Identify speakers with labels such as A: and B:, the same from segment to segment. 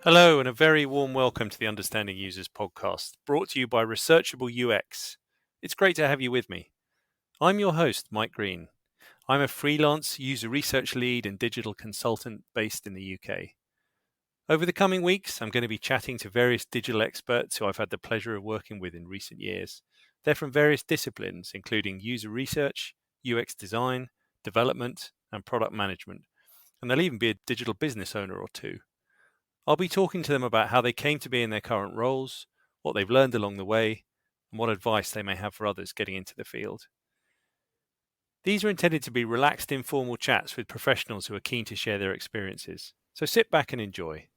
A: Hello, and a very warm welcome to the Understanding Users podcast, brought to you by Researchable UX. It's great to have you with me. I'm your host, Mike Green. I'm a freelance user research lead and digital consultant based in the UK. Over the coming weeks, I'm going to be chatting to various digital experts who I've had the pleasure of working with in recent years. They're from various disciplines, including user research, UX design, development, and product management. And they'll even be a digital business owner or two. I'll be talking to them about how they came to be in their current roles, what they've learned along the way, and what advice they may have for others getting into the field. These are intended to be relaxed, informal chats with professionals who are keen to share their experiences, so sit back and enjoy.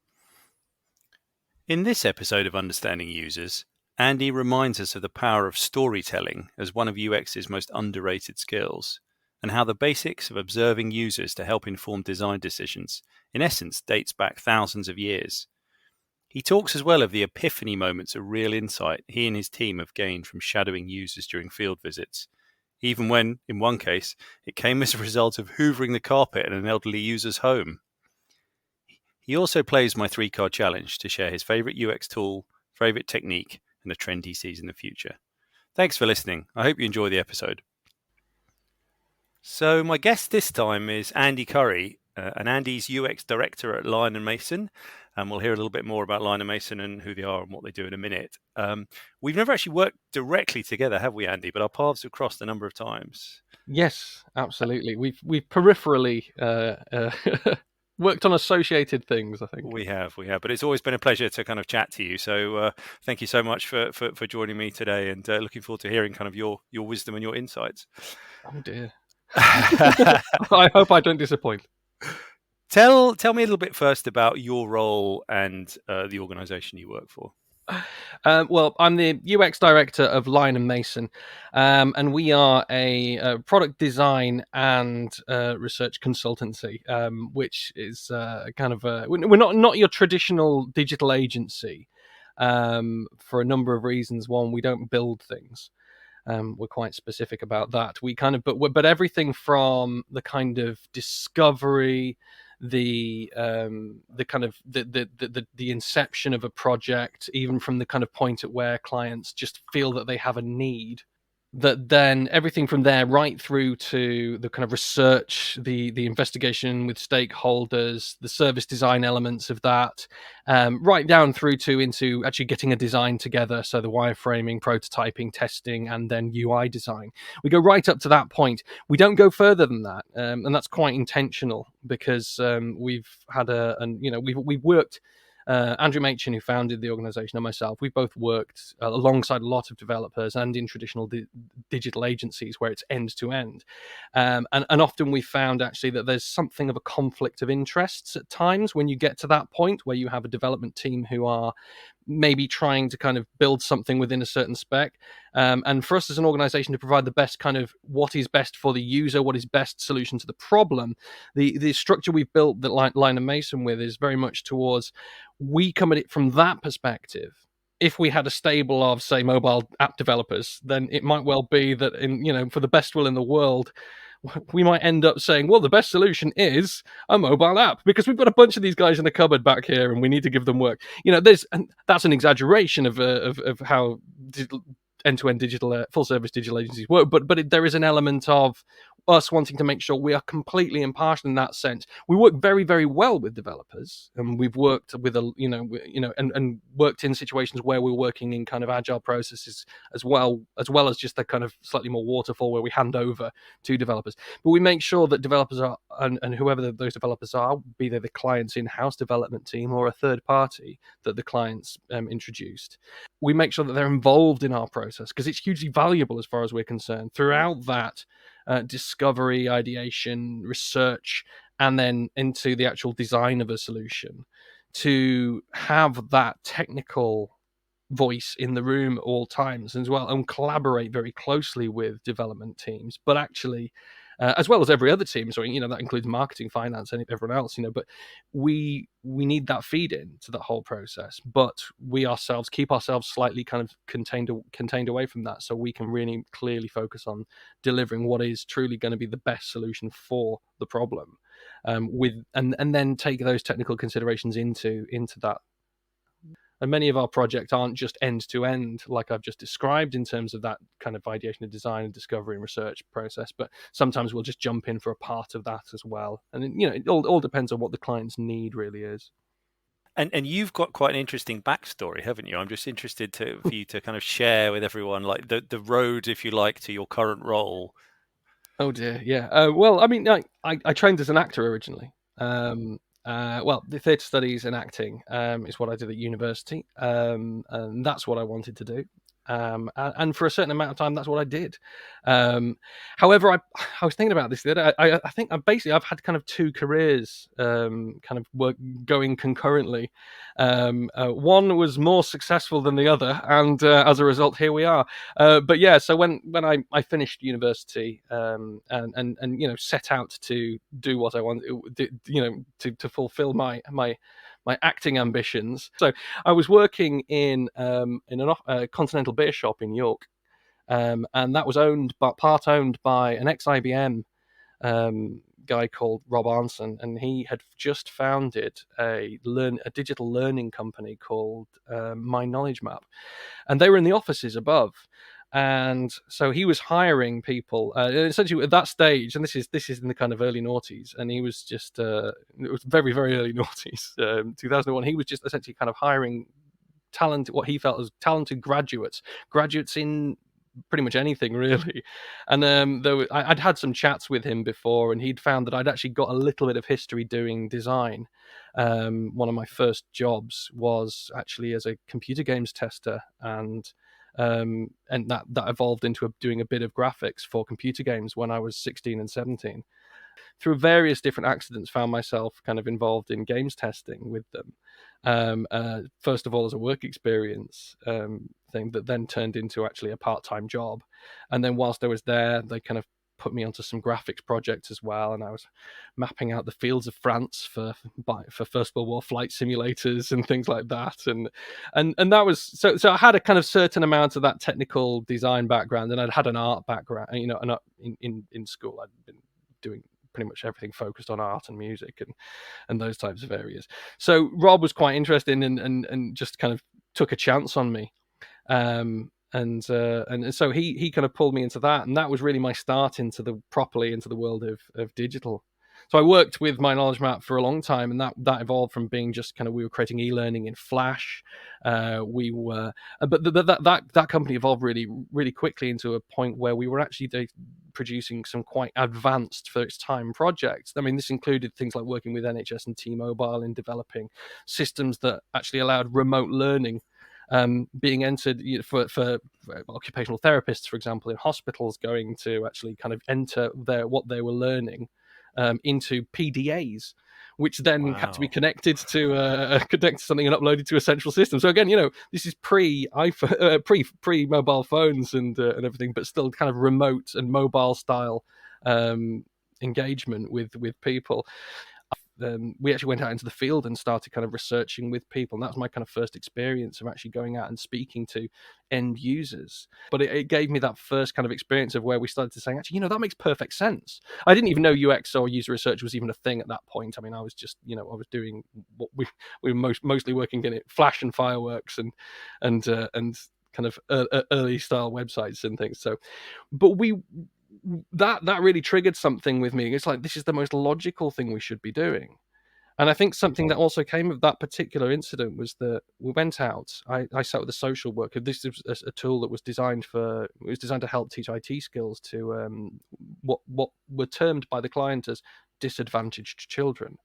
A: In this episode of Understanding Users, Andy reminds us of the power of storytelling as one of UX's most underrated skills, and how the basics of observing users to help inform design decisions, in essence, dates back thousands of years. He talks as well of the epiphany moments of real insight he and his team have gained from shadowing users during field visits, even when, in one case, it came as a result of hoovering the carpet in an elderly user's home. He also plays my 3-card challenge to share his favourite UX tool, favourite technique, and a trend he sees in the future. Thanks for listening. I hope you enjoy the episode. So my guest this time is Andy Curry, and Andy's UX director at Lion+Mason. And we'll hear a little bit more about Lion+Mason and who they are and what they do in a minute. We've never actually worked directly together, have we, Andy? But our paths have crossed a number of times.
B: Yes, absolutely. We've peripherally worked on associated things, I think.
A: We have. But it's always been a pleasure to kind of chat to you. So thank you so much for joining me today, and looking forward to hearing kind of your wisdom and your insights.
B: Oh dear. I hope I don't disappoint.
A: Tell me a little bit first about your role and the organisation you work for.
B: Well, I'm the UX director of Lion+Mason, and we are a product design and research consultancy, which is kind of we're not your traditional digital agency for a number of reasons. One, we don't build things. We're quite specific about that. We kind of, but everything from the kind of discovery, the kind of the inception of a project, even from the kind of point at where clients just feel that they have a need, that then everything from there right through to the kind of research, the investigation with stakeholders, the service design elements of that, right down through to into actually getting a design together. So the wireframing, prototyping, testing, and then UI design. We go right up to that point. We don't go further than that, and that's quite intentional because we've had we've worked. Andrew Machin, who founded the organization, and myself, we've both worked alongside a lot of developers and in traditional digital agencies where it's end to end. And often we found actually that there's something of a conflict of interests at times when you get to that point where you have a development team who are maybe trying to kind of build something within a certain spec. And for us as an organization to provide the best kind of what is best for the user, what is best solution to the problem, the structure we've built that Lion+Mason with is very much towards, we come at it from that perspective. If we had a stable of, say, mobile app developers, then it might well be that for the best will in the world, we might end up saying, well, the best solution is a mobile app because we've got a bunch of these guys in the cupboard back here and we need to give them work. That's an exaggeration of how end-to-end digital full service digital agencies work, but there is an element of us wanting to make sure we are completely impartial in that sense. We work very, very well with developers, and we've worked with and worked in situations where we're working in kind of agile processes as well as just the kind of slightly more waterfall where we hand over to developers. But we make sure that developers are, and whoever those developers are, be they the client's in-house development team or a third party that the clients introduced, we make sure that they're involved in our process because it's hugely valuable as far as we're concerned. Throughout that discovery, ideation, research, and then into the actual design of a solution, to have that technical voice in the room at all times as well, and collaborate very closely with development teams, but actually as well as every other team. So that includes marketing, finance, and everyone else. But we need that feed in to that whole process. But we ourselves keep ourselves slightly kind of contained away from that, so we can really clearly focus on delivering what is truly going to be the best solution for the problem. And then take those technical considerations into that And many of our projects aren't just end to end, like I've just described in terms of that kind of ideation of design and discovery and research process, but sometimes we'll just jump in for a part of that as well. And it all depends on what the client's need really is.
A: And you've got quite an interesting backstory, haven't you? I'm just interested for you to kind of share with everyone, like the road, if you like, to your current role.
B: Oh dear, yeah. Well, I mean, I trained as an actor originally. Well, the theatre studies and acting is what I did at university, and that's what I wanted to do. And for a certain amount of time, that's what I did. However, I was thinking about this the other day. I think I've had kind of two careers, kind of going concurrently. One was more successful than the other, and as a result, here we are. But yeah, so when I finished university, and set out to do what I wanted, to fulfill my acting ambitions. So I was working in a continental beer shop in York, and that was part owned by an ex-IBM guy called Rob Arnson, and he had just founded a digital learning company called My Knowledge Map, and they were in the offices above. And so he was hiring people essentially at that stage, and this is in the kind of early noughties, and he was just it was very, very early noughties, 2001. He was just essentially kind of hiring what he felt as talented graduates in pretty much anything really. And I'd had some chats with him before, and he'd found that I'd actually got a little bit of history doing design. One of my first jobs was actually as a computer games tester, and that evolved into doing a bit of graphics for computer games when I was 16 and 17. Through various different accidents, found myself kind of involved in games testing with them. First of all, as a work experience thing that then turned into actually a part-time job. And then whilst I was there, they kind of put me onto some graphics projects as well, and I was mapping out the fields of France for First World War flight simulators and things like that. And that was so I had a kind of certain amount of that technical design background, and I'd had an art background. In school I'd been doing pretty much everything focused on art and music and those types of areas. So Rob was quite interested and just kind of took a chance on me. And so he kind of pulled me into that, and that was really my start properly into the world of digital. So I worked with My Knowledge Map for a long time, and that evolved from being just kind of, we were creating e-learning in Flash. But that company evolved really, really quickly into a point where we were actually producing some quite advanced for its time projects. I mean, this included things like working with NHS and T-Mobile in developing systems that actually allowed remote learning being entered for occupational therapists, for example, in hospitals, going to actually kind of enter what they were learning into PDAs, which then had to be connected to something and uploaded to a central system. So again, this is pre mobile phones and everything, but still kind of remote and mobile style engagement with people. We actually went out into the field and started kind of researching with people, and that was my kind of first experience of actually going out and speaking to end users. But it gave me that first kind of experience of where we started to say, actually, that makes perfect sense. I didn't even know UX or user research was even a thing at that point. I mean, I was just, I was doing what we were mostly working in it, Flash and fireworks and kind of early style websites and things. So, but that really triggered something with me. It's like, this is the most logical thing we should be doing. And I think something that also came of that particular incident was that we went out. I sat with a social worker. This is a tool that was designed to help teach IT skills to what were termed by the client as disadvantaged children,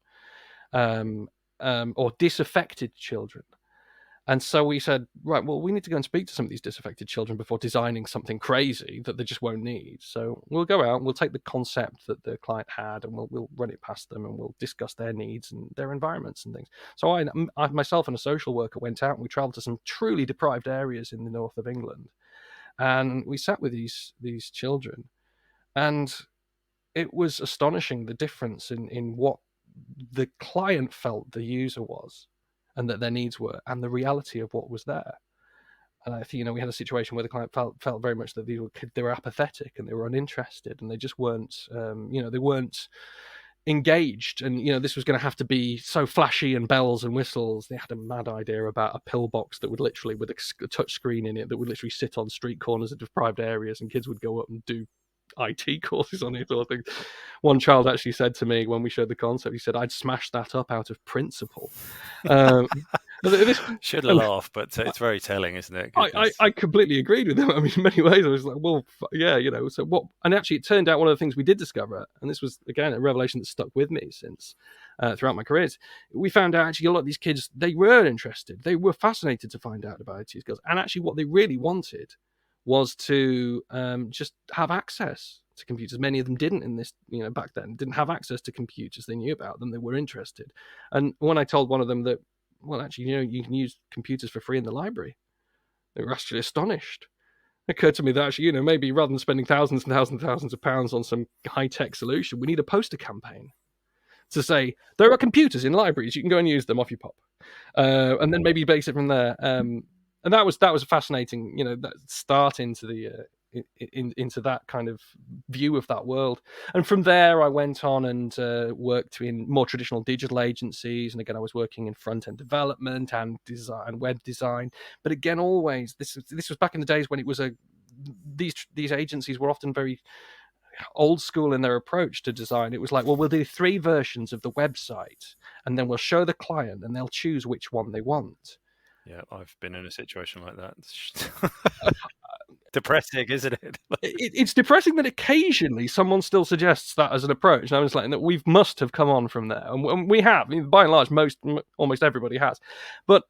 B: or disaffected children. And so we said, right, well, we need to go and speak to some of these disaffected children before designing something crazy that they just won't need. So we'll go out and we'll take the concept that the client had, and we'll run it past them, and we'll discuss their needs and their environments and things. So I myself and a social worker went out, and we traveled to some truly deprived areas in the north of England. And we sat with these children, and it was astonishing, the difference in what the client felt the user was and that their needs were, and the reality of what was there. And I think, we had a situation where the client felt very much that they were apathetic and they were uninterested, and they just weren't, they weren't engaged, and this was going to have to be so flashy and bells and whistles. They had a mad idea about a pillbox that would literally, with a touch screen in it, that would literally sit on street corners of deprived areas, and kids would go up and do IT courses on it, sort of thing. One child actually said to me when we showed the concept, he said, "I'd smash that up out of principle."
A: Should laugh, but it's very telling, isn't it?
B: I completely agreed with him. I mean, in many ways, I was like, well, yeah, so what? And actually, it turned out one of the things we did discover, and this was, again, a revelation that stuck with me since throughout my career, we found out actually a lot of these kids, they were interested. They were fascinated to find out about IT skills. And actually what they really wanted was to just have access to computers. Many of them didn't in this, back then, didn't have access to computers. They knew about them. They were interested. And when I told one of them that, well, actually, you can use computers for free in the library, they were actually astonished. It occurred to me that actually, maybe rather than spending thousands and thousands and thousands of pounds on some high-tech solution, we need a poster campaign to say, there are computers in libraries, you can go and use them, off you pop. And then maybe base it from there. And that was a fascinating, that start into the into that kind of view of that world. And from there, I went on and worked in more traditional digital agencies. And again, I was working in front-end development and design, web design. But again, always, this was back in the days when it was these agencies were often very old school in their approach to design. It was like, well, we'll do 3 versions of the website, and then we'll show the client, and they'll choose which one they want.
A: Yeah, I've been in a situation like that. Depressing, isn't it?
B: It's depressing that occasionally someone still suggests that as an approach. And I was like, we must have come on from there, and we have. I mean, by and large, almost everybody has. But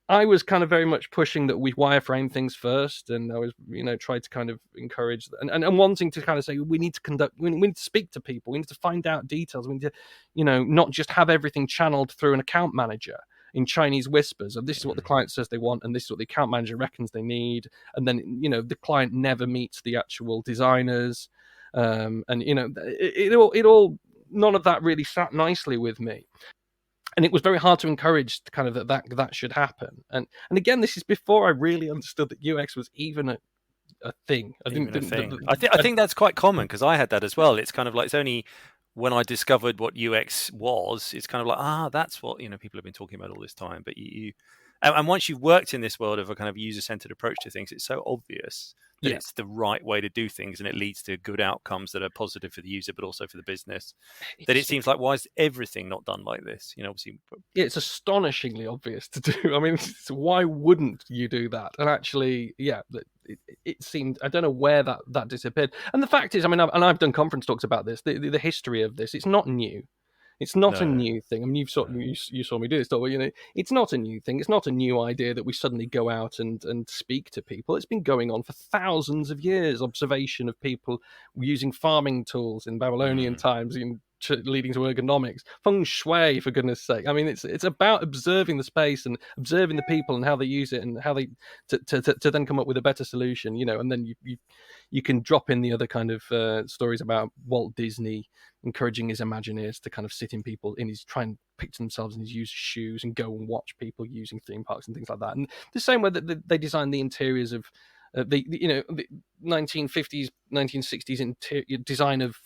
B: I was kind of very much pushing that we wireframe things first, and I was, tried to kind of encourage and wanting to kind of say we need to speak to people, we need to find out details, we need to, not just have everything channeled through an account manager in Chinese whispers of this is what the client says they want, and this is what the account manager reckons they need, and then the client never meets the actual designers, and it all none of that really sat nicely with me. And it was very hard to encourage kind of that should happen. And again, this is before I really understood that UX was even a thing. I
A: think that's quite common, because I had that as well. It's kind of like, it's only when I discovered what UX was, it's kind of like, that's what people have been talking about all this time. But and once you've worked in this world of a kind of user-centered approach to things, it's so obvious that it's the right way to do things, and it leads to good outcomes that are positive for the user, but also for the business. That it seems like, why is everything not done like this? Obviously,
B: it's astonishingly obvious to do. I mean, why wouldn't you do that? And actually, it seemed, I don't know where that disappeared. And the fact is, I mean, I've done conference talks about this. The history of this, it's not new. It's not a new thing. I mean, you saw me do this, but it's not a new thing. It's not a new idea that we suddenly go out and speak to people. It's been going on for thousands of years. Observation of people using farming tools in Babylonian times, leading to ergonomics, feng shui, for goodness sake. I mean, it's about observing the space and observing the people and how they use it, and how they to then come up with a better solution. And then you can drop in the other kind of stories about Walt Disney encouraging his Imagineers to kind of sit in try and picture themselves in his user shoes and go and watch people using theme parks and things like that. And the same way that they designed the interiors of the 1950s, 1960s design of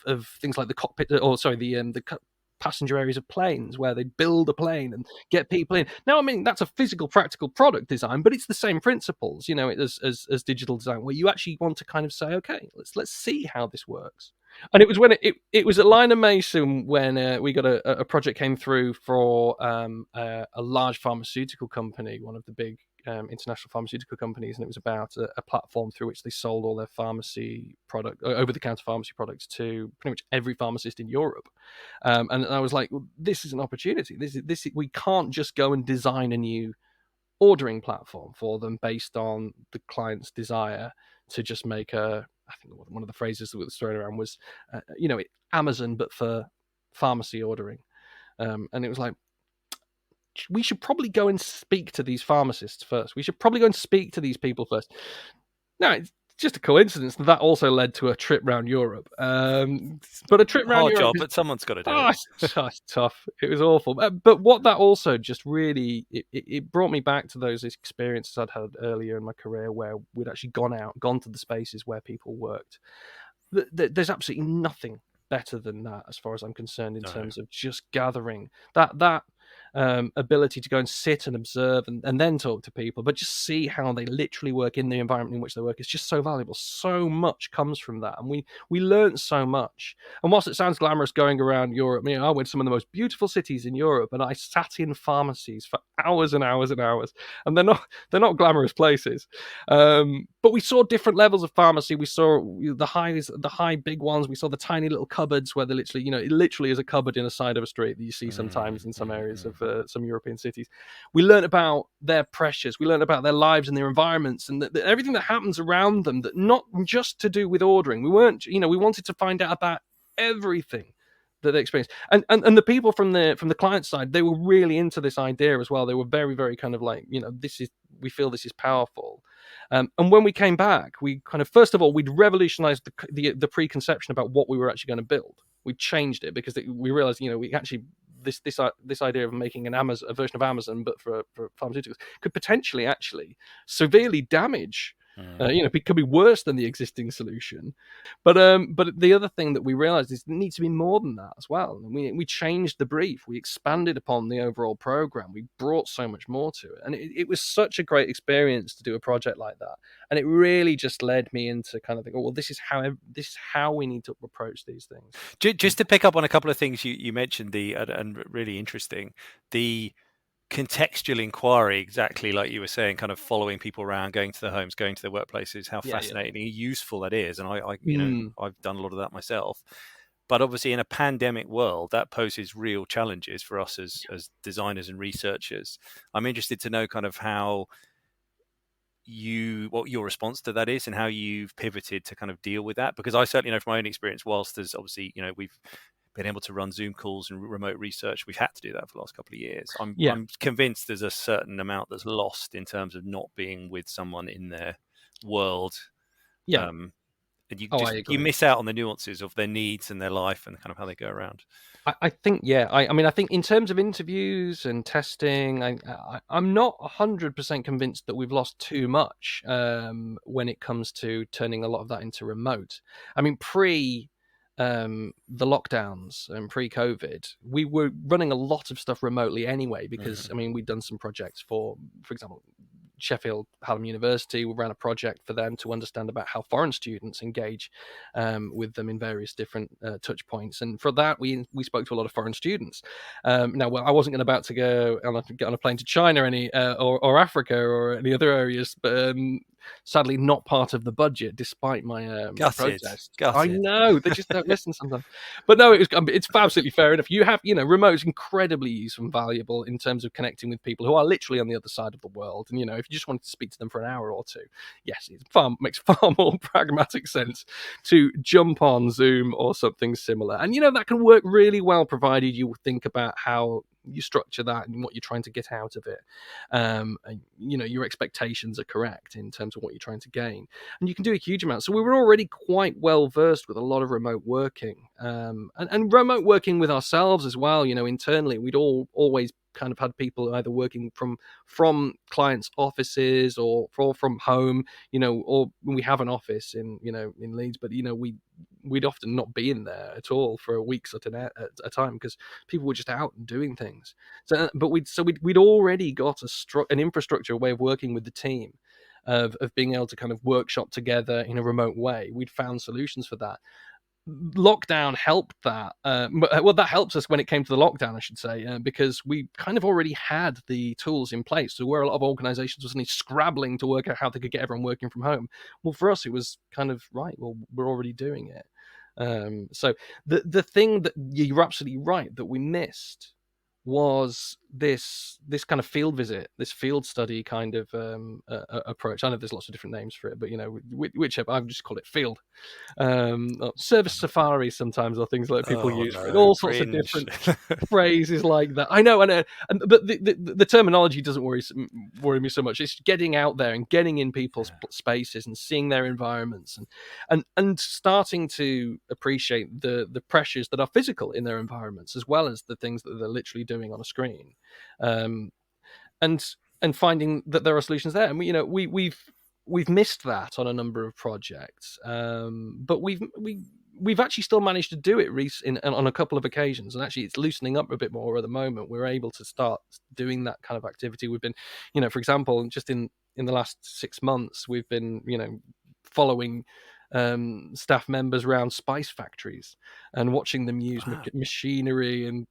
B: things like the cockpit, the passenger areas of planes, where they build a plane and get people in. Now, I mean, that's a physical, practical product design, but it's the same principles, as digital design, where you actually want to kind of say, okay, let's see how this works. And it was when it was at Lion+Mason when we got a project came through for a large pharmaceutical company, one of the big international pharmaceutical companies, and it was about a platform through which they sold all their pharmacy product, over-the-counter pharmacy products, to pretty much every pharmacist in Europe. And I was like, well, this is an opportunity. We can't just go and design a new ordering platform for them based on the client's desire to just make I think one of the phrases that was thrown around was, Amazon, but for pharmacy ordering. And it was like, we should probably go and speak to these pharmacists first. We should probably go and speak to these people first. Now, it's just a coincidence that also led to a trip around Europe. But a trip around Europe,
A: job, but someone's got to do it.
B: It's tough. It was awful. But what that also just really, it brought me back to those experiences I'd had earlier in my career, where we'd actually gone to the spaces where people worked. There's absolutely nothing better than that, as far as I'm concerned, in
A: No.
B: terms of just gathering that ability to go and sit and observe and then talk to people, but just see how they literally work in the environment in which they work. It's just so valuable. So much comes from that, and we learn so much. And whilst it sounds glamorous going around Europe, I went to some of the most beautiful cities in Europe, and I sat in pharmacies for hours and hours and hours, and they're not glamorous places. But we saw different levels of pharmacy. We saw the high big ones. We saw the tiny little cupboards where they literally, it literally is a cupboard in a side of a street that you see sometimes in some areas of some European cities. We learned about their pressures. We learned about their lives and their environments and everything that happens around them. That not just to do with ordering. We weren't, we wanted to find out about everything that they experienced. And the people from the client side, they were really into this idea as well. They were very, very kind of like, we feel this is powerful. And when we came back, we kind of, first of all, we'd revolutionized the preconception about what we were actually going to build. We changed it because we realized, we actually, this idea of making a version of Amazon, but for pharmaceuticals, could potentially actually severely damage. It could be worse than the existing solution. But the other thing that we realized is it needs to be more than that as well. And we changed the brief. We expanded upon the overall program. We brought so much more to it, and it was such a great experience to do a project like that. And it really just led me into kind of think, well, this is how we need to approach these things.
A: Just to pick up on a couple of things you mentioned, and really interesting, the contextual inquiry, exactly like you were saying, kind of following people around, going to their homes, going to their workplaces, how fascinating and useful that is. And I've done a lot of that myself. But obviously in a pandemic world, that poses real challenges for us as designers and researchers. I'm interested to know kind of what your response to that is and how you've pivoted to kind of deal with that. Because I certainly know from my own experience, whilst there's obviously, we've been able to run Zoom calls and remote research, we've had to do that for the last couple of years. I'm convinced there's a certain amount that's lost in terms of not being with someone in their world. And you miss out on the nuances of their needs and their life and kind of how they go around.
B: I think, I think in terms of interviews and testing, I'm not 100% convinced that we've lost too much when it comes to turning a lot of that into remote. I mean, pre the lockdowns and pre-COVID, we were running a lot of stuff remotely anyway, because we'd done some projects for example, Sheffield Hallam University. We ran a project for them to understand about how foreign students engage with them in various different touch points, and for that we spoke to a lot of foreign students. Now, I wasn't about to get on a plane to China or Africa or any other areas, but sadly not part of the budget, despite my protest. I know they just don't listen sometimes. But no, it's absolutely fair enough. You have, remote is incredibly useful and valuable in terms of connecting with people who are literally on the other side of the world. And if you just wanted to speak to them for an hour or two, yes, it makes far more pragmatic sense to jump on Zoom or something similar. And that can work really well, provided you think about how you structure that and what you're trying to get out of it. And, your expectations are correct in terms of what you're trying to gain, and you can do a huge amount. So we were already quite well versed with a lot of remote working, and remote working with ourselves as well. Internally, we'd always kind of had people either working from clients' offices or from home, or we have an office in Leeds, but we'd often not be in there at all for weeks at a time, because people were just out and doing things. So, but we'd already got an infrastructure, a way of working with the team, of being able to kind of workshop together in a remote way. We'd found solutions for that. Lockdown helped that. That helps us when it came to the lockdown, I should say, because we kind of already had the tools in place. So where a lot of organizations were suddenly scrabbling to work out how they could get everyone working from home, well, for us, it was kind of, right, well, we're already doing it. So the thing that you're absolutely right that we missed was this kind of field visit, this field study kind of approach. I know there's lots of different names for it, but whichever, I just call it field. Service safari sometimes, or things like people use for it. All sorts of different phrases like that. I know, but the terminology doesn't worry me so much. It's getting out there and getting in people's spaces and seeing their environments and starting to appreciate the pressures that are physical in their environments, as well as the things that they're literally doing on a screen, and finding that there are solutions there. And we've missed that on a number of projects, but we've actually still managed to do it on a couple of occasions, and actually it's loosening up a bit more at the moment. We're able to start doing that kind of activity. We've been, for example, just in the last 6 months, we've been, following staff members around spice factories and watching them use machinery and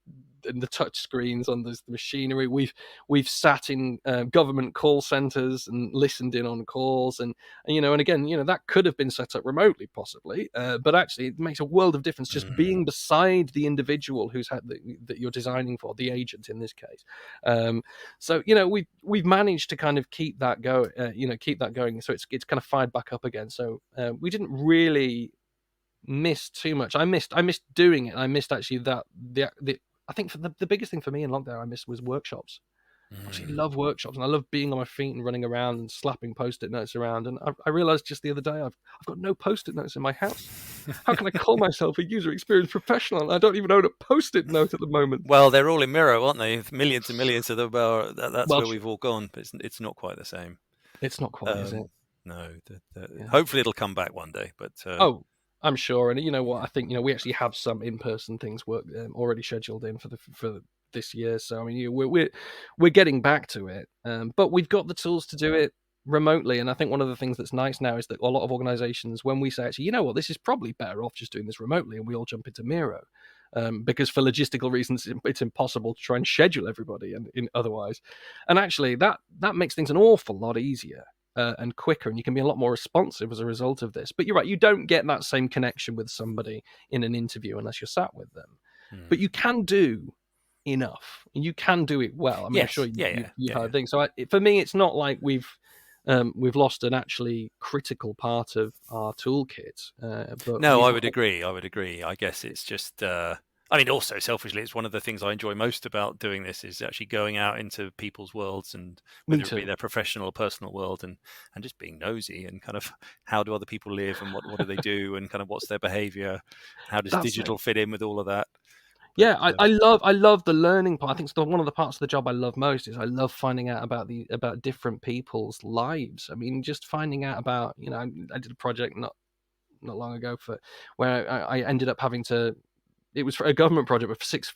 B: the touch screens on the machinery. We've sat in government call centers and listened in on calls, and again, that could have been set up remotely possibly, but actually it makes a world of difference just being beside the individual who's had that you're designing for, the agent in this case. So we've managed to kind of keep that going, so it's kind of fired back up again. So we didn't really miss too much. I missed doing it. I missed actually the I think for the biggest thing for me in lockdown I missed was workshops. I actually love workshops, and I love being on my feet and running around and slapping post-it notes around. And I realized just the other day I've got no post-it notes in my house. How can I call myself a user experience professional and I don't even own a post-it note at the moment?
A: Well, they're all in Miro, aren't they? Millions and millions of them are. That's where we've all gone, but it's not quite the same.
B: It's not quite, is it?
A: No. Hopefully it'll come back one day, but
B: I'm sure. And you know what? I think we actually have some in-person things already scheduled in for this year. So I mean, we're getting back to it, but we've got the tools to do it remotely. And I think one of the things that's nice now is that a lot of organizations, when we say, actually, this is probably better off just doing this remotely, and we all jump into Miro. Because for logistical reasons, it's impossible to try and schedule everybody and otherwise. And actually, that makes things an awful lot easier and quicker, and you can be a lot more responsive as a result of this. But you're right, you don't get that same connection with somebody in an interview unless you're sat with them. But you can do enough, and you can do it well. I mean,
A: yes.
B: I'm sure you heard things. So for me, it's not like we've lost an actually critical part of our toolkit. But
A: no, I would agree. I guess it's just. I mean, also selfishly, it's one of the things I enjoy most about doing this is actually going out into people's worlds, and whether it be their professional or personal world, and just being nosy and kind of how do other people live and what do they do and kind of what's their behavior, how does digital fit in with all of that.
B: But, I love the learning part. I think one of the parts of the job I love most is I love finding out about different people's lives. I mean, just finding out about I did a project not long ago where I ended up having to. It was for a government project with six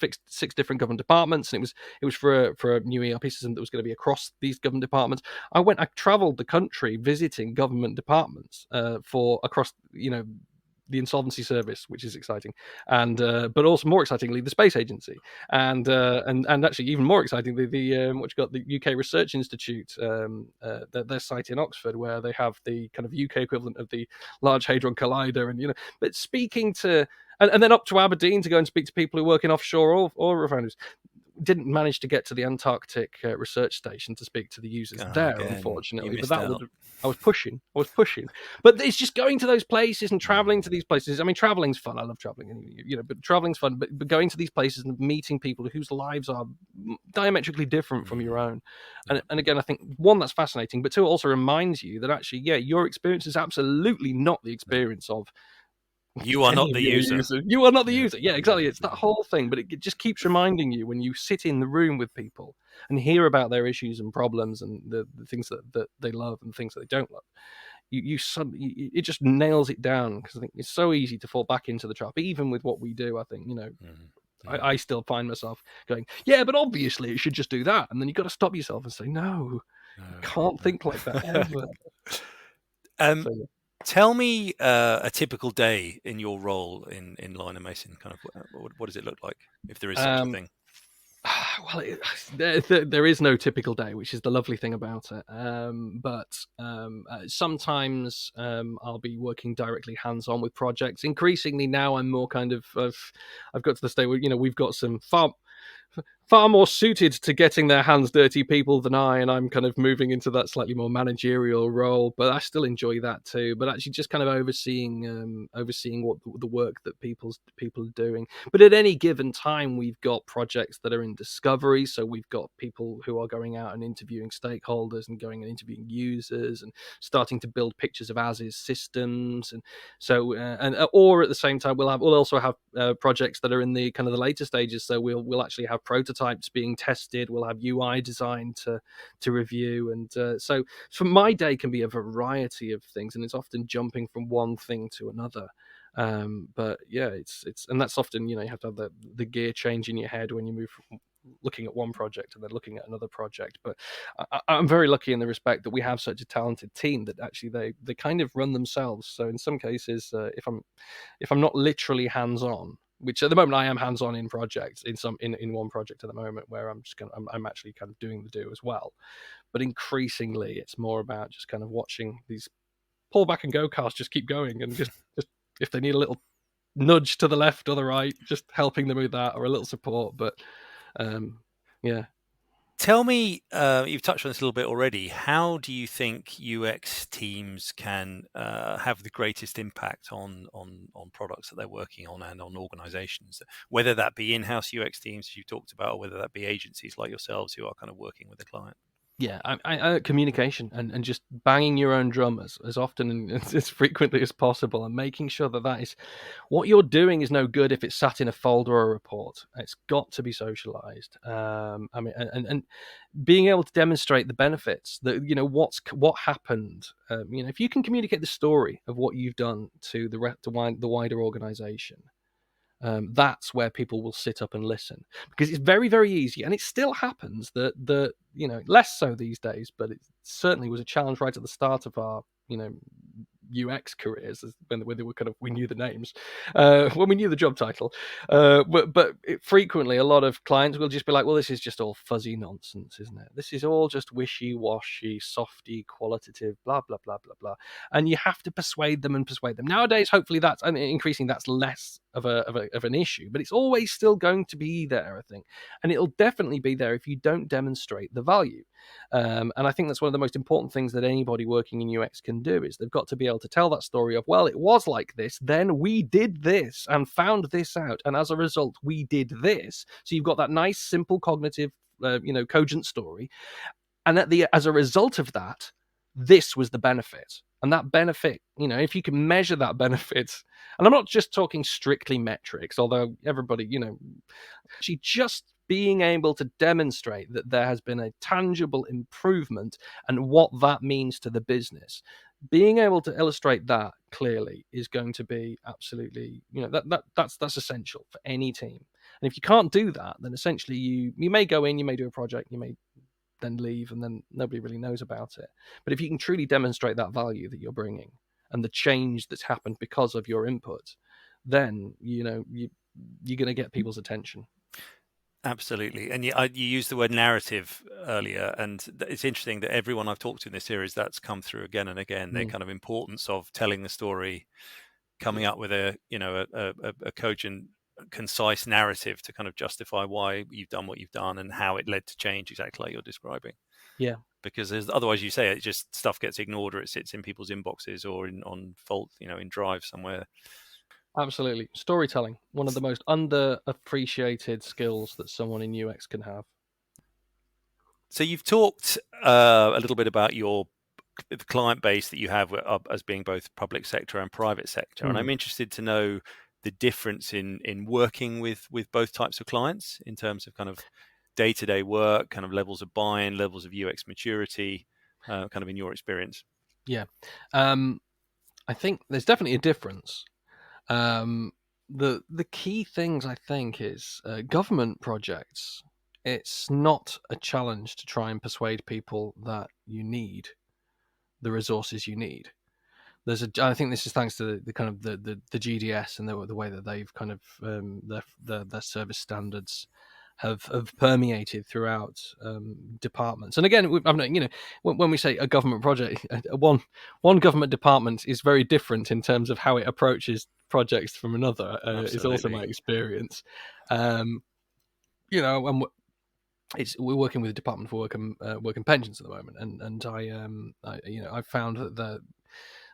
B: different government departments, and it was for a new ERP system that was going to be across these government departments. I traveled the country visiting government departments across the insolvency service, which is exciting, and but also more excitingly the space agency, and actually even more excitingly the UK Research Institute, their site in Oxford, where they have the kind of UK equivalent of the Large Hadron Collider, and but speaking to and then up to Aberdeen to go and speak to people who work in offshore oil refineries. Didn't manage to get to the Antarctic research station to speak to the users there, unfortunately. But I was pushing. But it's just going to those places and traveling to these places. I mean, traveling's fun. I love traveling, but traveling's fun. But going to these places and meeting people whose lives are diametrically different from your own, and again, I think one, that's fascinating, but two, it also reminds you that actually, your experience is absolutely not the experience of.
A: You are not the user.
B: You are not the user. Yeah, exactly. It's that whole thing, but it just keeps reminding you when you sit in the room with people and hear about their issues and problems and the things that they love and things that they don't love. It just nails it down, because I think it's so easy to fall back into the trap, even with what we do. I think I still find myself going, yeah, but obviously it should just do that, and then you've got to stop yourself and say, no, you can't think like that ever.
A: Tell me a typical day in your role in Lion+Mason. Kind of, what does it look like, if there is such a thing?
B: Well, there is no typical day, which is the lovely thing about it. But sometimes I'll be working directly hands-on with projects. Increasingly now, I'm more kind of I've got to the stage where we've got some far more suited to getting their hands dirty people than I, and I'm kind of moving into that slightly more managerial role, but I still enjoy that too. But actually just kind of overseeing what the work that people are doing. But at any given time, we've got projects that are in discovery, so we've got people who are going out and interviewing stakeholders and going and interviewing users and starting to build pictures of as-is systems, and so or at the same time we'll also have projects that are in the kind of the later stages, so we'll actually have prototypes being tested, we'll have UI design to review, and so my day can be a variety of things, and it's often jumping from one thing to another. But yeah, it's and that's often, you have to have the gear change in your head when you move from looking at one project and then looking at another project. But I'm very lucky in the respect that we have such a talented team that actually they kind of run themselves. So in some cases, if I'm not literally hands on, which at the moment I am hands on in projects in one project at the moment where I'm actually kind of doing the do as well. But increasingly, it's more about just kind of watching these pull back and go cars just keep going, and just if they need a little nudge to the left or the right, just helping them with that or a little support. But yeah.
A: Tell me, you've touched on this a little bit already. How do you think UX teams can have the greatest impact on products that they're working on and on organizations? Whether that be in-house UX teams, as you talked about, or whether that be agencies like yourselves who are kind of working with the client.
B: Yeah, communication and just banging your own drum as often and as frequently as possible, and making sure that is what you're doing is no good if it's sat in a folder or a report. It's got to be socialized. I mean, and being able to demonstrate the benefits that what happened. If you can communicate the story of what you've done to the wider organization. That's where people will sit up and listen, because it's very, very easy, and it still happens that less so these days, but it certainly was a challenge right at the start of our UX careers, when they were we knew the names, when we knew the job title, but frequently a lot of clients will just be like, well, this is just all fuzzy nonsense, isn't it? This is all just wishy-washy, softy, qualitative, blah blah blah blah blah, and you have to persuade them. Nowadays, hopefully that's increasing, that's less of an issue, but it's always still going to be there, I think, and it'll definitely be there if you don't demonstrate the value. And I think that's one of the most important things that anybody working in UX can do, is they've got to be able to tell that story of, well, it was like this, then we did this and found this out, and as a result we did this. So you've got that nice, simple, cognitive, cogent story, and as a result of that, this was the benefit. And that benefit, if you can measure that benefit, and I'm not just talking strictly metrics, although everybody, actually just being able to demonstrate that there has been a tangible improvement and what that means to the business, being able to illustrate that clearly is going to be absolutely, that's essential for any team. And if you can't do that, then essentially you may go in, you may do a project, you may then leave, and then nobody really knows about it. But if you can truly demonstrate that value that you're bringing and the change that's happened because of your input, then you're going to get people's attention.
A: Absolutely. And you used the word narrative earlier, and it's interesting that everyone I've talked to in this series, that's come through again and again. The kind of importance of telling the story, coming up with a cogent, concise narrative to kind of justify why you've done what you've done and how it led to change, exactly like you're describing.
B: Yeah.
A: Because otherwise, you say it, just stuff gets ignored, or it sits in people's inboxes or on fault, in Drive somewhere.
B: Absolutely. Storytelling, one of the most underappreciated skills that someone in UX can have.
A: So you've talked a little bit about the client base that you have as being both public sector and private sector. And I'm interested to know the difference in working with both types of clients in terms of kind of day-to-day work, kind of levels of buy-in, levels of UX maturity, kind of in your experience.
B: Yeah. I think there's definitely a difference. The key things, I think, is government projects. It's not a challenge to try and persuade people that you need the resources you need. I think this is thanks to the kind of the GDS and the way that they've kind of their service standards have permeated throughout departments. And again, when we say a government project, one government department is very different in terms of how it approaches projects from another. Is also my experience. And we're working with the Department for Work and Pensions at the moment, and I found that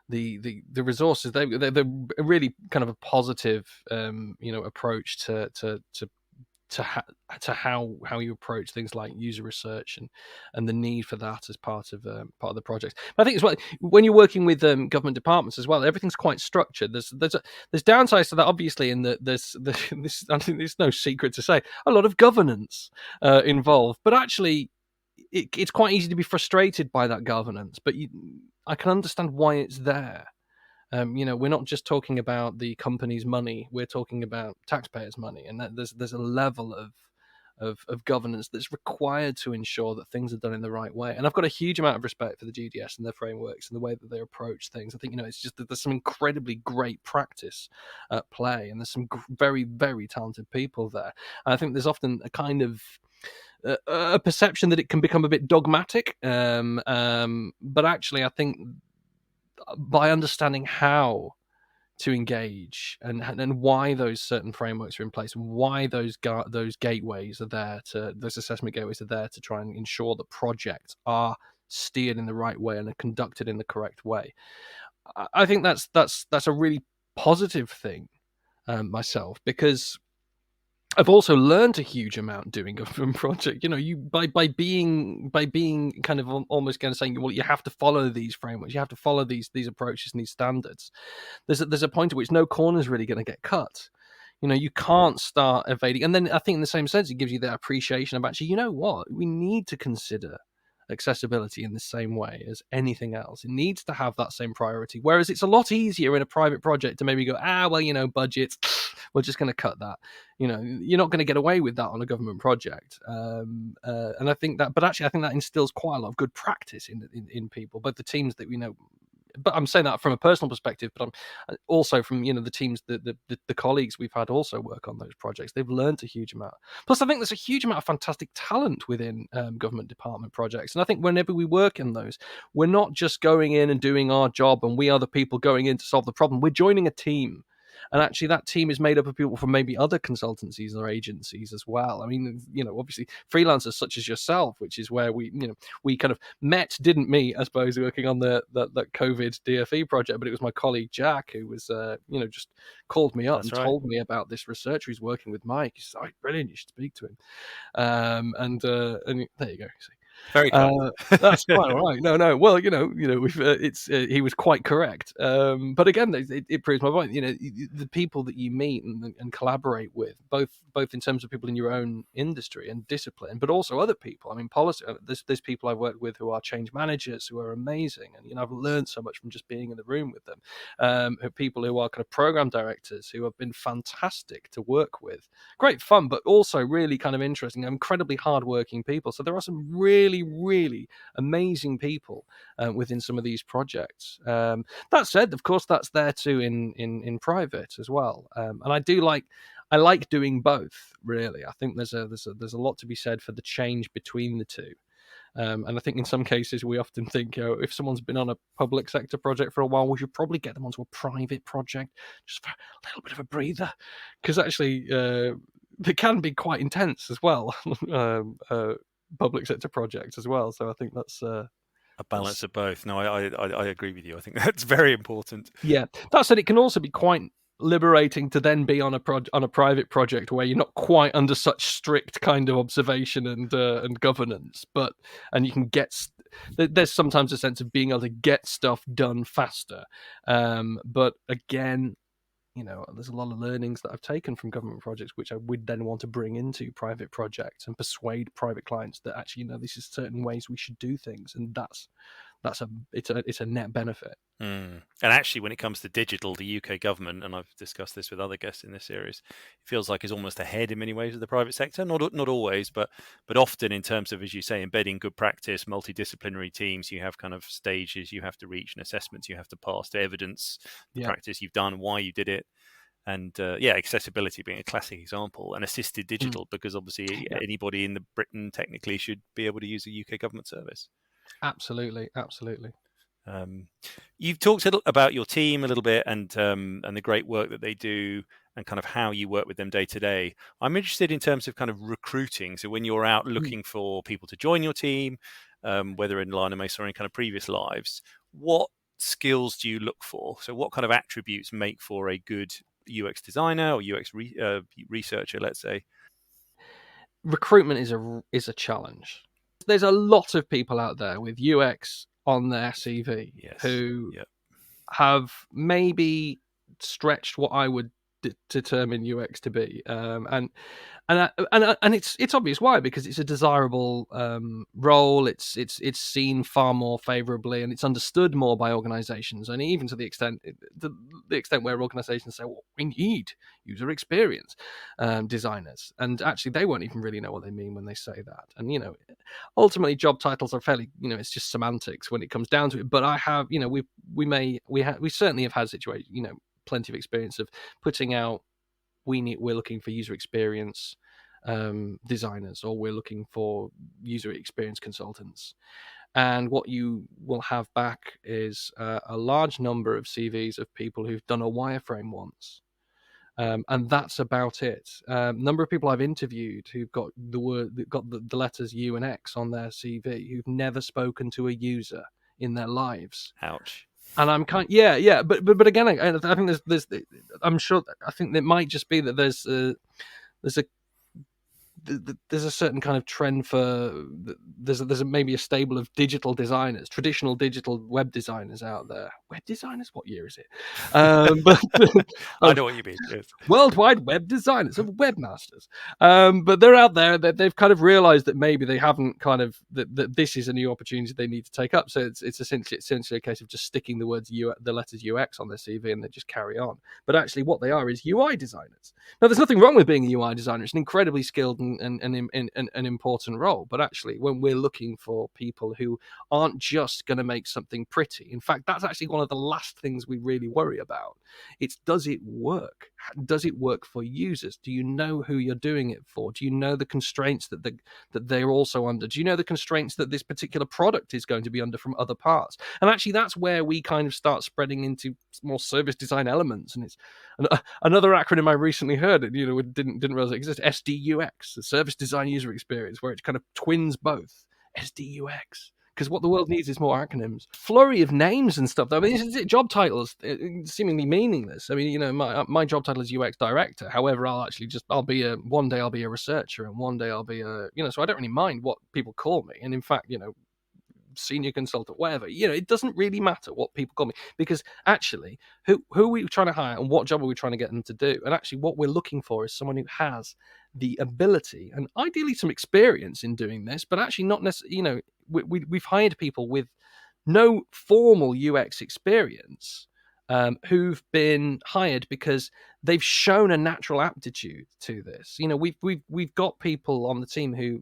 B: the resources they're really kind of a positive approach to how you approach things like user research and the need for that as part of the project. But I think as well, when you're working with government departments as well, everything's quite structured. There's downsides to that, obviously, in that there's I think there's no secret to say a lot of governance involved, but actually it's quite easy to be frustrated by that governance. But I can understand why it's there. We're not just talking about the company's money; we're talking about taxpayers' money, and that there's a level of governance that's required to ensure that things are done in the right way. And I've got a huge amount of respect for the GDS and their frameworks and the way that they approach things. I think it's just that there's some incredibly great practice at play, and there's some very, very talented people there. And I think there's often a kind of a perception that it can become a bit dogmatic. But actually, I think by understanding how to engage and why those certain frameworks are in place and why those gateways are there to those assessment gateways are there to try and ensure that projects are steered in the right way and are conducted in the correct way. I think that's a really positive thing myself, because I've also learned a huge amount doing government project. You by being kind of almost kind of saying, well, you have to follow these frameworks, you have to follow these approaches and these standards. There's a point at which no corner is really going to get cut. You can't start evading. And then I think in the same sense, it gives you that appreciation of actually, you know what, we need to consider accessibility in the same way as anything else. It needs to have that same priority. Whereas it's a lot easier in a private project to maybe go, budgets, we're just going to cut that. You're not going to get away with that on a government project. And I think that, but actually, I think that instills quite a lot of good practice in people, both the teams that we know. But I'm saying that from a personal perspective, but I'm also from the teams, the colleagues we've had also work on those projects. They've learned a huge amount. Plus, I think there's a huge amount of fantastic talent within government department projects, and I think whenever we work in those, we're not just going in and doing our job, and we are the people going in to solve the problem. We're joining a team. And actually, that team is made up of people from maybe other consultancies or agencies as well. I mean, obviously, freelancers such as yourself, which is where we kind of met, didn't meet, I suppose, working on that COVID DFE project. But it was my colleague Jack who was, just called me up told me about this researcher who's working with Mike. He said, "Oh, brilliant! You should speak to him." And there you go. See.
A: Very kind.
B: That's quite all right. No. Well, he was quite correct. But again, it proves my point. The people that you meet and collaborate with, both in terms of people in your own industry and discipline, but also other people. I mean, policy. There's people I've worked with who are change managers who are amazing, and I've learned so much from just being in the room with them. People who are kind of program directors who have been fantastic to work with, great fun, but also really kind of interesting, incredibly hardworking people. So there are some really, really amazing people within some of these projects. That said, of course, that's there too in private as well. And I like doing both. Really, I think there's a lot to be said for the change between the two. And I think in some cases we often think, if someone's been on a public sector project for a while, we should probably get them onto a private project just for a little bit of a breather, because actually they can be quite intense as well. Public sector projects as well. So I think that's
A: a balance of both. No, I agree with you. I think that's very important.
B: Yeah, that said, it can also be quite liberating to then be on a private project where you're not quite under such strict kind of observation and governance, and you can there's sometimes a sense of being able to get stuff done faster. But again, there's a lot of learnings that I've taken from government projects, which I would then want to bring into private projects and persuade private clients that actually, this is certain ways we should do things, and it's a net benefit.
A: And actually, when it comes to digital, the UK government, and I've discussed this with other guests in this series, it feels like it's almost ahead in many ways of the private sector. Not always, but often in terms of, as you say, embedding good practice, multidisciplinary teams. You have kind of stages you have to reach and assessments you have to pass to evidence the practice you've done, why you did it. And accessibility being a classic example, and assisted digital, because obviously anybody in Britain technically should be able to use a UK government service.
B: Absolutely.
A: You've talked about your team a little bit, and the great work that they do, and kind of how you work with them day to day. I'm interested in terms of kind of recruiting. So when you're out looking for people to join your team, whether in Lion+Mason or in kind of previous lives, what skills do you look for? So what kind of attributes make for a good UX designer or UX researcher, let's say?
B: Recruitment is a challenge. There's a lot of people out there with UX on their CV who have maybe stretched what I would determine UX to be, and it's obvious why, because it's a desirable role. It's seen far more favorably, and it's understood more by organizations, and even to the extent where organizations say, well, we need user experience designers, and actually they won't even really know what they mean when they say that. And ultimately job titles are fairly, it's just semantics when it comes down to it. But I have, we certainly have had situations, plenty of experience of putting out, we're looking for user experience designers, or we're looking for user experience consultants. And what you will have back is a large number of CVs of people who've done a wireframe once. And that's about it. Number of people I've interviewed who've got the letters U and X on their CV, who've never spoken to a user in their lives.
A: Ouch.
B: And I'm but again, I think there's I'm sure, I think it might just be that there's a certain kind of trend for, there's maybe a stable of digital designers, traditional digital web designers out there. Web designers, what year is it? But
A: I know what you mean. Yes.
B: Worldwide web designers, of webmasters. But they're out there, that they've kind of realized that maybe they haven't that this is a new opportunity they need to take up. So it's essentially a case of just sticking the letters UX on their CV, and they just carry on. But actually what they are is UI designers. Now, there's nothing wrong with being a UI designer. It's an incredibly skilled and an important role. But actually, when we're looking for people who aren't just going to make something pretty, in fact, that's actually one of the last things we really worry about. It's, does it work? Does it work for users? Do you know who you're doing it for? Do you know the constraints that they're also under? Do you know the constraints that this particular product is going to be under from other parts? And actually, that's where we kind of start spreading into more service design elements. And it's another acronym I recently heard, didn't realize it existed, SDUX, the service design user experience, where it kind of twins both. SDUX. Because what the world needs is more acronyms. Flurry of names and stuff. I mean, job titles seemingly meaningless. I mean, my job title is UX director. However, one day I'll be a researcher, and one day I'll be so I don't really mind what people call me. And in fact, senior consultant, whatever, it doesn't really matter what people call me, because actually who are we trying to hire, and what job are we trying to get them to do? And actually what we're looking for is someone who has the ability, and ideally some experience in doing this, but actually not necessarily, we've hired people with no formal UX experience, who've been hired because they've shown a natural aptitude to this. We've got people on the team who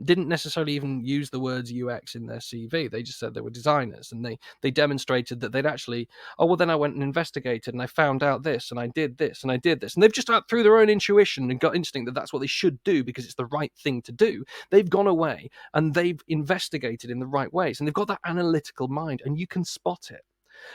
B: didn't necessarily even use the words UX in their CV. They just said they were designers, and they demonstrated that they'd actually, then I went and investigated, and I found out this, and I did this, and I did this. And they've just, through their own intuition and gut instinct, that that's what they should do because it's the right thing to do, they've gone away and they've investigated in the right ways, and they've got that analytical mind, and you can spot it.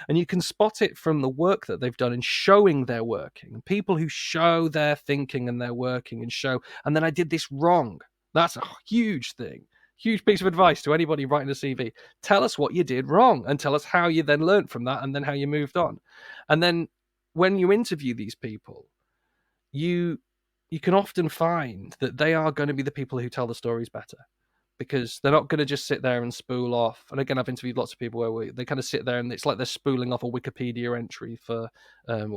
B: And you can spot it from the work that they've done in showing they're working. People who show their thinking and their working, and then I did this wrong. That's a huge thing. Huge piece of advice to anybody writing a CV. Tell us what you did wrong, and tell us how you then learned from that, and then how you moved on. And then when you interview these people, you can often find that they are going to be the people who tell the stories better, because they're not going to just sit there and spool off. And again, I've interviewed lots of people where they kind of sit there and it's like they're spooling off a Wikipedia entry for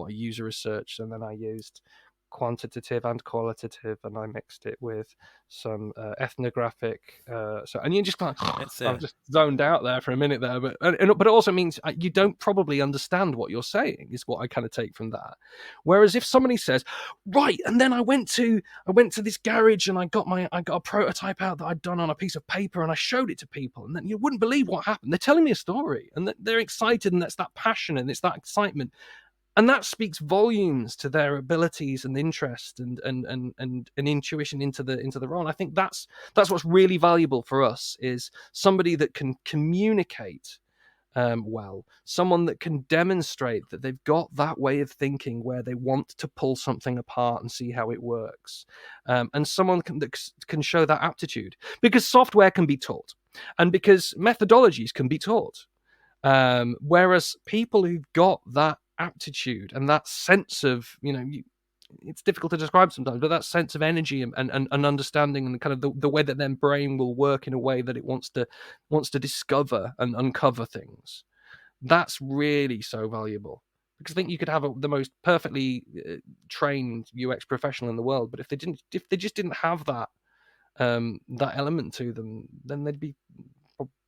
B: user research, and then I used quantitative and qualitative, and I mixed it with some ethnographic. And you just kind of, I've just zoned out there for a minute there, but it also means you don't probably understand what you're saying, is what I kind of take from that. Whereas if somebody says, right, and then I went to this garage and I got a prototype out that I'd done on a piece of paper, and I showed it to people, and then you wouldn't believe what happened. They're telling me a story, and they're excited, and that's that passion, and it's that excitement. And that speaks volumes to their abilities and interest and intuition into the role. And I think that's what's really valuable for us, is somebody that can communicate well, someone that can demonstrate that they've got that way of thinking where they want to pull something apart and see how it works, and someone that can show that aptitude, because software can be taught, and because methodologies can be taught, whereas people who've got that aptitude and that sense of, it's difficult to describe sometimes, but that sense of energy and understanding, and kind of the way that their brain will work in a way that it wants to discover and uncover things, that's really so valuable, because I think you could have the most perfectly trained UX professional in the world, but if they just didn't have that that element to them, then they'd be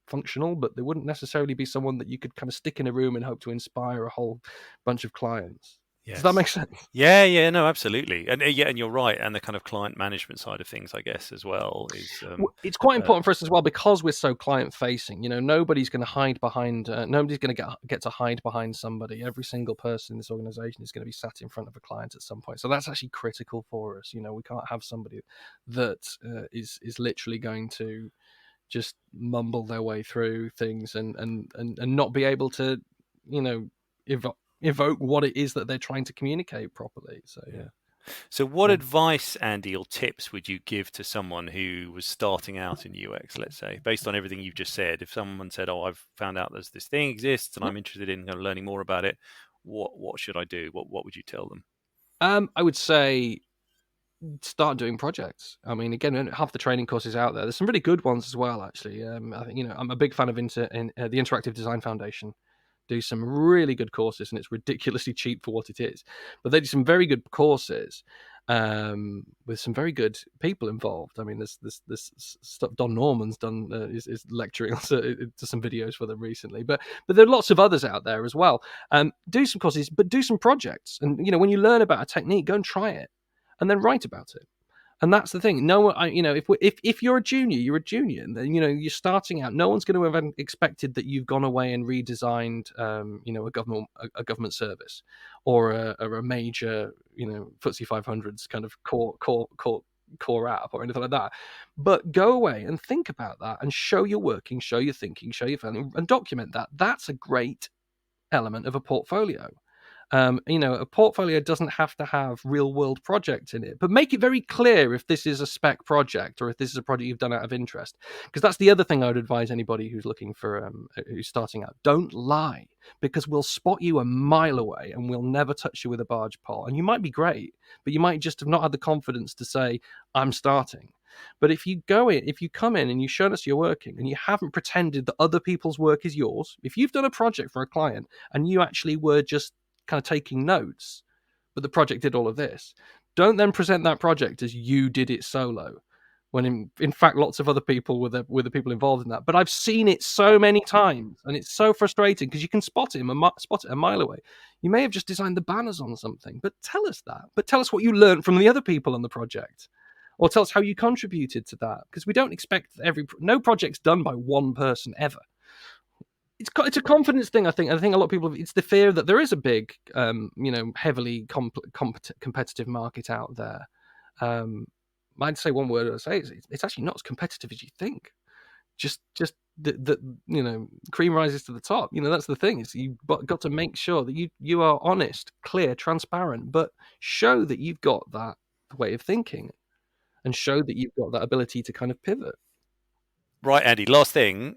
B: functional, but they wouldn't necessarily be someone that you could kind of stick in a room and hope to inspire a whole bunch of clients. Does that
A: Yes.
B: make sense?
A: Yeah, no, absolutely. And yeah, and you're right. And the kind of client management side of things, I guess, as well, is
B: It's quite important for us as well, because we're so client facing. Nobody's going to hide behind. Nobody's going to get to hide behind somebody. Every single person in this organization is going to be sat in front of a client at some point. So that's actually critical for us. We can't have somebody that is literally going to just mumble their way through things and not be able to, evoke what it is that they're trying to communicate properly. So yeah.
A: So what advice, Andy, or tips would you give to someone who was starting out in UX, let's say, based on everything you've just said? If someone said, "Oh, I've found out there's this thing exists and I'm interested in learning more about it," what should I do? What would you tell them?
B: I would say start doing projects. I mean, again, half the training courses out there. There's some really good ones as well, actually. I think I'm a big fan of the Interactive Design Foundation. Do some really good courses, and it's ridiculously cheap for what it is. But they do some very good courses with some very good people involved. I mean, there's stuff Don Norman's done is lecturing to some videos for them recently. But there are lots of others out there as well. Do some courses, but do some projects. And when you learn about a technique, go and try it, and then write about it. And that's the thing. If you're a junior, you're a junior, and then you're starting out. No one's going to have expected that you've gone away and redesigned, a government service, or a major, FTSE 500's kind of core app or anything like that. But go away and think about that, and show your working, show your thinking, show your feeling, and document that. That's a great element of a portfolio. A portfolio doesn't have to have real world projects in it, but make it very clear if this is a spec project or if this is a project you've done out of interest. Because that's the other thing I would advise anybody who's looking for, who's starting out. Don't lie, because we'll spot you a mile away and we'll never touch you with a barge pole. And you might be great, but you might just have not had the confidence to say, I'm starting. But if you come in and you show us you're working and you haven't pretended that other people's work is yours, if you've done a project for a client and you actually were just kind of taking notes, but the project did all of this, don't then present that project as you did it solo, when in fact lots of other people were the people involved in that. But I've seen it so many times, and it's so frustrating, because you can spot it a mile away. You may have just designed the banners on something, but tell us that. But tell us what you learned from the other people on the project, or tell us how you contributed to that, because we don't expect no project's done by one person ever. It's a confidence thing, I think. I think a lot of people, it's the fear that there is a big, heavily competitive market out there. I'd say one word I'd say is it's actually not as competitive as you think. Just the cream rises to the top. That's the thing, is you've got to make sure that you are honest, clear, transparent, but show that you've got that way of thinking, and show that you've got that ability to kind of pivot.
A: Right, Andy, last thing,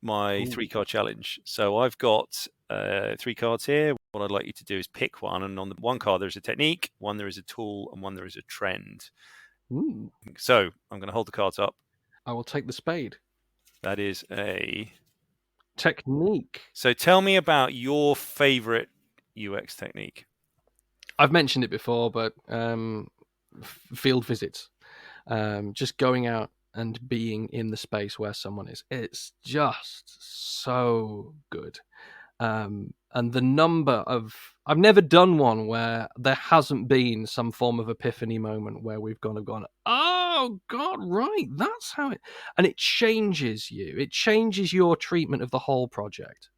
A: my 3-card challenge. So I've got 3 cards here. What I'd like you to do is pick one, and on the one card there's a technique, one there is a tool, and one there is a trend.
B: Ooh.
A: So I'm going to hold the cards up.
B: I will take the spade.
A: That is a
B: technique.
A: So tell me about your favorite UX technique.
B: I've mentioned it before, but field visits, just going out and being in the space where someone is, it's just so good. And the number of, I've never done one where there hasn't been some form of epiphany moment where we've gone, oh God, right, that's how it, and it changes you. It changes your treatment of the whole project.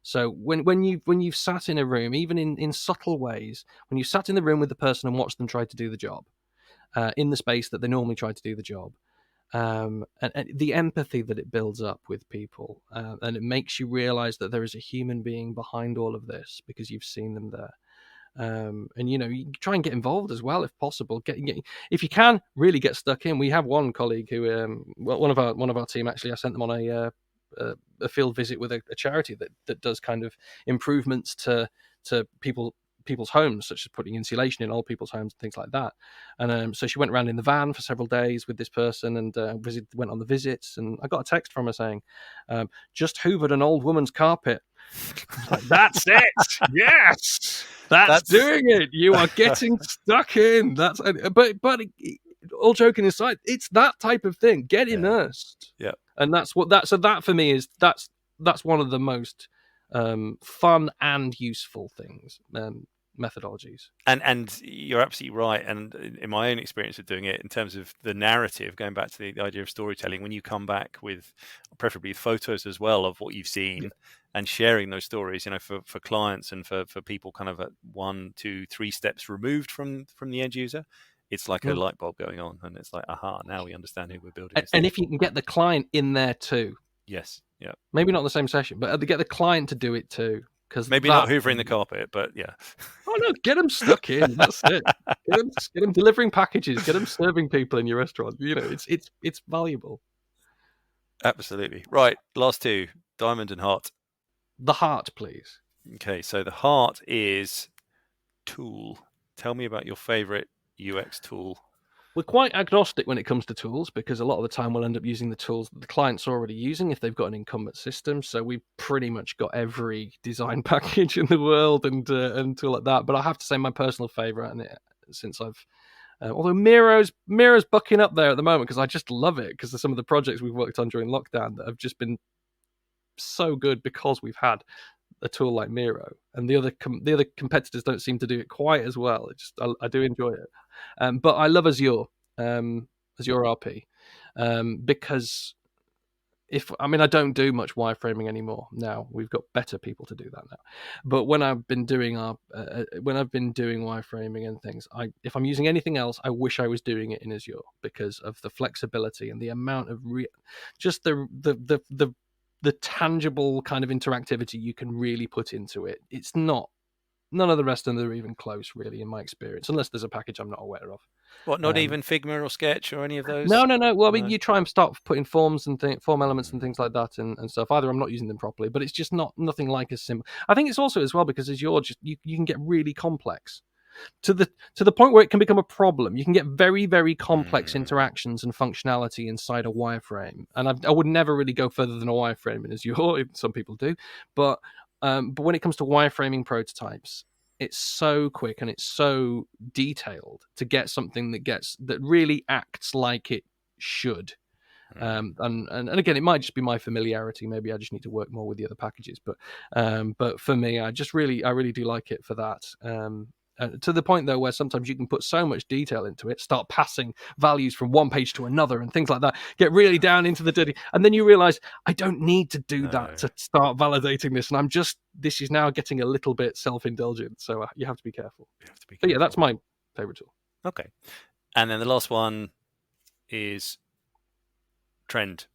B: So when you've sat in a room, even in subtle ways, when you sat in the room with the person and watched them try to do the job, in the space that they normally try to do the job, and the empathy that it builds up with people, and it makes you realize that there is a human being behind all of this because you've seen them there. And you try and get involved as well if possible. If you can, really get stuck in. We have one colleague who, one of our team actually, I sent them on a field visit with a charity that does kind of improvements to people's homes, such as putting insulation in old people's homes and things like that. And so she went around in the van for several days with this person and went on the visits. And I got a text from her saying, just hoovered an old woman's carpet. Like, that's it. Yes, that's doing it. You are getting stuck in. But all joking aside, it's that type of thing. Get immersed.
A: Yeah.
B: And that's what that. So that for me is that's one of the most fun and useful things. Methodologies.
A: And you're absolutely right. And in my own experience of doing it, in terms of the narrative, going back to the idea of storytelling, when you come back with preferably photos as well of what you've seen and sharing those stories, for clients and for people kind of at 1, 2, 3 steps removed from the end user, it's like a light bulb going on, and it's like, aha, now we understand who we're building.
B: And if you can get the client in there too.
A: Yes. Yeah.
B: Maybe not the same session, but get the client to do it too.
A: Maybe not hoovering the carpet, but yeah.
B: Oh no, get them stuck in. That's it. Get them delivering packages. Get them serving people in your restaurant. It's valuable.
A: Absolutely. Right. Last 2, diamond and heart.
B: The heart, please.
A: Okay, so the heart is tool. Tell me about your favorite UX tool.
B: We're quite agnostic when it comes to tools, because a lot of the time we'll end up using the tools that the client's already using if they've got an incumbent system. So we've pretty much got every design package in the world and tool like that. But I have to say my personal favorite, and since I've although Miro's bucking up there at the moment, because I just love it, because of some of the projects we've worked on during lockdown that have just been so good because we've had a tool like Miro, and the other competitors don't seem to do it quite as well. I do enjoy it, but I love Azure RP, because I don't do much wireframing anymore now. We've got better people to do that now. But when I've been doing wireframing and things, if I'm using anything else, I wish I was doing it in Azure, because of the flexibility and the amount of just the tangible kind of interactivity you can really put into it. It's not, none of the rest of them are even close, really, in my experience, unless there's a package I'm not aware of.
A: What, not even Figma or Sketch or any of those?
B: No. Well, I mean, you try and start putting forms and form elements and things like that and stuff. Either I'm not using them properly, but it's just nothing like as simple. I think it's also as well because Azure you can get really complex to the point where it can become a problem. You can get very, very complex interactions and functionality inside a wireframe, and I would never really go further than a wireframe in Azure. Some people do, but when it comes to wireframing prototypes, it's so quick and it's so detailed to get something that really acts like it should. And again, it might just be my familiarity. Maybe I just need to work more with the other packages. But for me, I really do like it for that. To the point, though, where sometimes you can put so much detail into it, start passing values from one page to another and things like that, get really down into the dirty, and then you realize, I don't need to do that to start validating this, and this is now getting a little bit self-indulgent, so you have to be careful. But yeah, that's my favorite tool.
A: Okay. And then the last one is trend.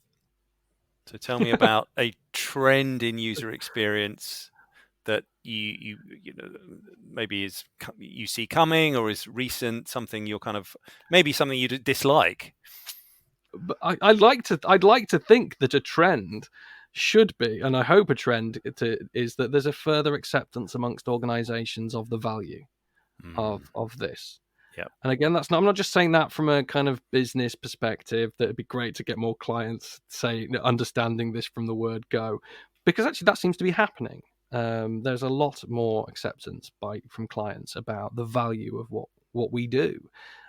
A: So tell me about a trend in user experience that you maybe you see coming, or is recent, something you're maybe something you dislike.
B: But I'd like to think that a trend should be, and I hope a trend is that there's a further acceptance amongst organizations of the value of this.
A: Yeah.
B: And again, I'm not just saying that from a kind of business perspective, that it'd be great to get more clients understanding this from the word go, because actually that seems to be happening. There's a lot more acceptance from clients about the value of what we do,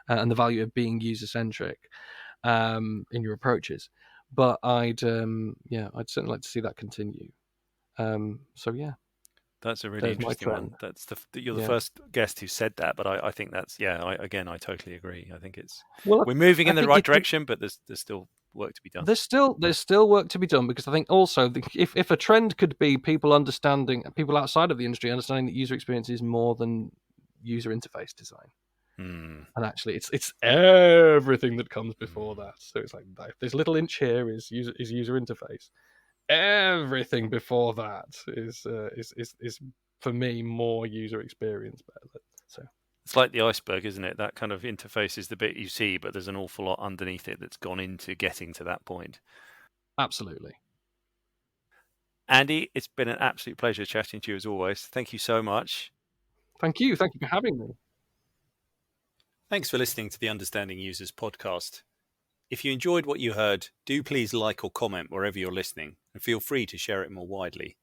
B: and the value of being user-centric in your approaches. But I'd certainly like to see that continue. So yeah.
A: That's a really interesting one. You're the first guest who said that, but I think that's I totally agree. I think we're moving in the right direction, but there's still work to be done.
B: There's still work to be done, because I think also if a trend could be people outside of the industry understanding that user experience is more than user interface design. And actually it's everything that comes before that. So it's like, if this little inch here is user interface, everything before that is for me more user experience better. So
A: it's like the iceberg, isn't it? That kind of interface is the bit you see, but there's an awful lot underneath it that's gone into getting to that point.
B: Absolutely.
A: Andy, it's been an absolute pleasure chatting to you as always. Thank you so much.
B: Thank you for having me.
A: Thanks for listening to the Understanding Users podcast. If you enjoyed what you heard, do please like or comment wherever you're listening, and feel free to share it more widely.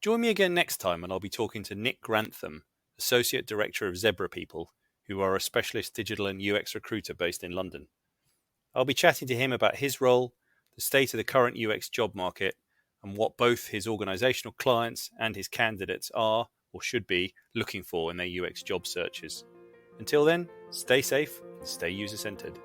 A: Join me again next time and I'll be talking to Nick Grantham, Associate Director of Zebra People, who are a specialist digital and UX recruiter based in London. I'll be chatting to him about his role, the state of the current UX job market, and what both his organisational clients and his candidates are, or should be, looking for in their UX job searches. Until then, stay safe and stay user-centred.